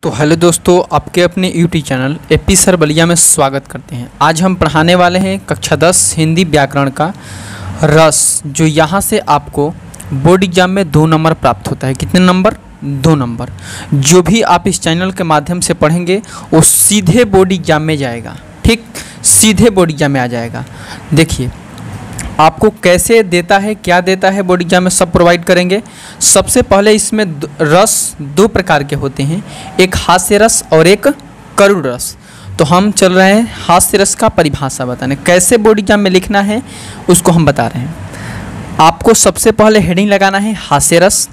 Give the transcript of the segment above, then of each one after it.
तो हेलो दोस्तों, आपके अपने YouTube channel AP sir Ballia में स्वागत करते हैं। आज हम पढ़ाने वाले हैं कक्षा 10 हिंदी व्याकरण का रस, जो यहाँ से आपको बोर्ड एग्जाम में 2 नंबर प्राप्त होता है। कितने नंबर? 2 नंबर। जो भी आप इस चैनल के माध्यम से पढ़ेंगे वो सीधे बोर्ड एग्जाम में जाएगा। ठीक, सीधे बोर्ड एग्जाम में आ जाएगा। देखिए आपको कैसे देता है, क्या देता है, बोर्ड एग्जाम में सब प्रोवाइड करेंगे। सबसे पहले इसमें रस 2 प्रकार के होते हैं, एक हास्य रस और एक करुण रस। तो हम चल रहे हैं हास्य रस का परिभाषा बताने, कैसे बोर्ड एग्जाम में लिखना है उसको हम बता रहे हैं। आपको सबसे पहले हेडिंग लगाना है हास्य रस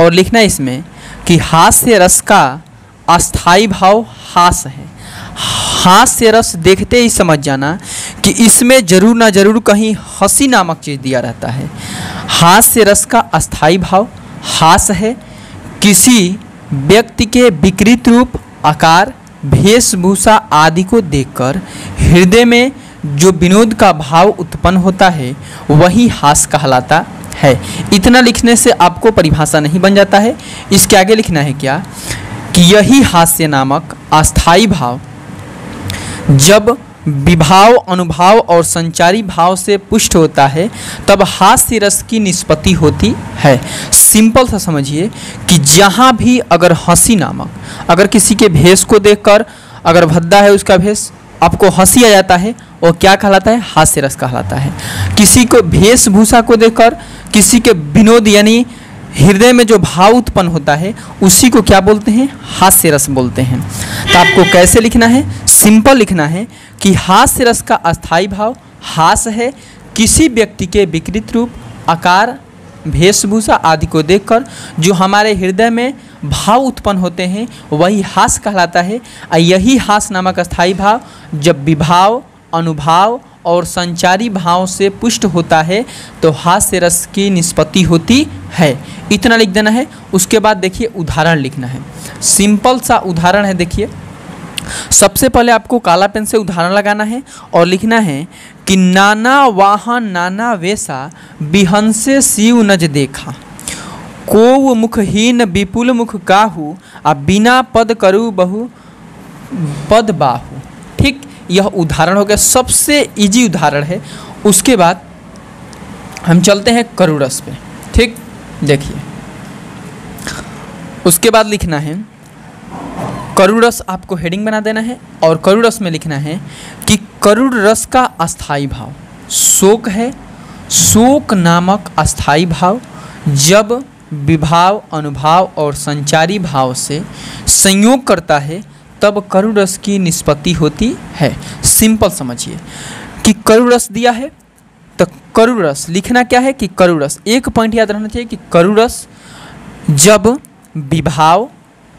और लिखना है इसमें कि हास्य रस का अस्थाई भाव हास है। हास्य रस देखते ही समझ जाना कि इसमें जरूर ना जरूर कहीं हंसी नामक चीज़ दिया रहता है। हास्य रस का अस्थाई भाव हास है। किसी व्यक्ति के विकृत रूप, आकार, वेशभूषा आदि को देखकर हृदय में जो विनोद का भाव उत्पन्न होता है वही हास कहलाता है। इतना लिखने से आपको परिभाषा नहीं बन जाता है। इसके आगे लिखना है क्या कि यही हास्य नामक अस्थाई भाव जब विभाव, अनुभाव और संचारी भाव से पुष्ट होता है तब हास्य रस की निष्पत्ति होती है। सिंपल सा समझिए कि जहाँ भी अगर हंसी नामक, अगर किसी के भेष को देखकर, अगर भद्दा है उसका भेष, आपको हंसी आ जाता है, वो क्या कहलाता है? हास्य रस कहलाता है। किसी को वेशभूषा को देखकर किसी के विनोद यानी हृदय में जो भाव उत्पन्न होता है उसी को क्या बोलते हैं? हास्य रस बोलते हैं। तो आपको कैसे लिखना है? सिंपल लिखना है कि हास्य रस का अस्थाई भाव हास है। किसी व्यक्ति के विकृत रूप, आकार, वेशभूषा आदि को देखकर जो हमारे हृदय में भाव उत्पन्न होते हैं वही हास कहलाता है। यही हास नामक अस्थाई भाव जब विभाव, अनुभाव और संचारी भाव से पुष्ट होता है तो हास्य रस की निष्पत्ति होती है। इतना लिख देना है। उसके बाद देखिए उदाहरण लिखना है। सिंपल सा उदाहरण है। देखिए सबसे पहले आपको काला पेन से उदाहरण लगाना है और लिखना है कि नाना वाहन नाना वेशा बिहंसे शिव नज देखा, को मुखहीन विपुल मुख काहू आ बिना पद करू बहु पद बाहू। ठीक, यह उदाहरण हो गया, सबसे इजी उदाहरण है। उसके बाद हम चलते हैं करुण रस पे। ठीक, देखिए उसके बाद लिखना है करुण रस, आपको हेडिंग बना देना है और करुण रस में लिखना है कि करुण रस का अस्थाई भाव शोक है। शोक नामक अस्थाई भाव जब विभाव, अनुभाव और संचारी भाव से संयोग करता है तब करुण रस की निष्पत्ति होती है। सिंपल समझिए कि करुण रस दिया है तो करुण रस लिखना क्या है कि करुण रस, एक पॉइंट याद रखना चाहिए कि करुण रस जब विभाव,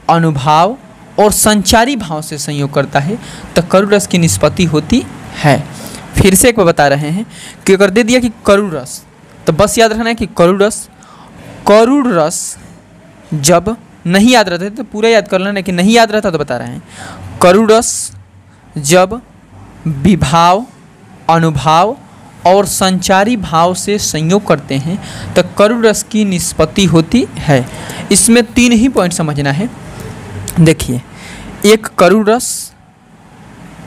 अनुभाव और संचारी भाव से संयोग करता है तो करुण रस की निष्पत्ति होती है। फिर से एक बार बता रहे हैं कि अगर दे दिया कि करुण रस तो बस याद रखना है कि करुण रस जब नहीं याद रहता तो पूरा याद कर लेना, कि नहीं याद रहता तो बता रहे हैं। करुण रस जब विभाव, अनुभाव और संचारी भाव से संयोग करते हैं तो करुण रस की निष्पत्ति होती है। इसमें 3 ही पॉइंट समझना है। देखिए, एक करुण रस,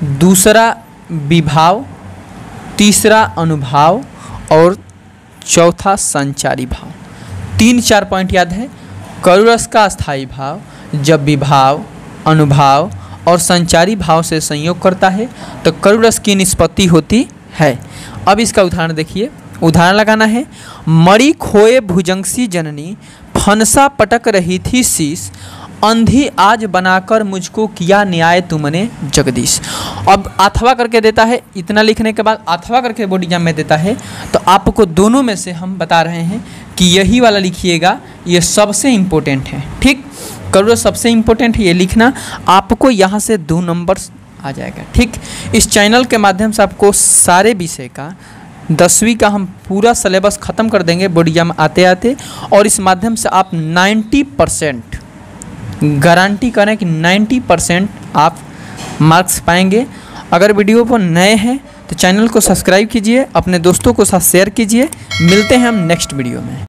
दूसरा विभाव, तीसरा अनुभाव और चौथा संचारी भाव। 3-4 पॉइंट याद है। करुण रस का अस्थाई भाव जब विभाव, अनुभाव और संचारी भाव से संयोग करता है तो करुण रस की निष्पत्ति होती है। अब इसका उदाहरण देखिए। उदाहरण लगाना है, मणि खोए भुजंगसी जननी, फनसा पटक रही थी शीश, अंधी आज बनाकर मुझको किया न्याय तुमने जगदीश। अब अथवा करके देता है। इतना लिखने के बाद अथवा करके बोर्ड एग्जाम में देता है तो आपको दोनों में से हम बता रहे हैं कि यही वाला लिखिएगा, ये सबसे इम्पोर्टेंट है। ठीक, करुण सबसे इम्पोर्टेंट है, ये लिखना। आपको यहाँ से 2 नंबर आ जाएगा। ठीक, इस चैनल के माध्यम से आपको सारे विषय का 10वीं का हम पूरा सिलेबस ख़त्म कर देंगे बोर्ड एग्जाम आते आते, और इस माध्यम से आप 90% गारंटी करें कि 90% आप मार्क्स पाएंगे। अगर वीडियो पर नए हैं तो चैनल को सब्सक्राइब कीजिए, अपने दोस्तों को साथ शेयर कीजिए। मिलते हैं हम नेक्स्ट वीडियो में।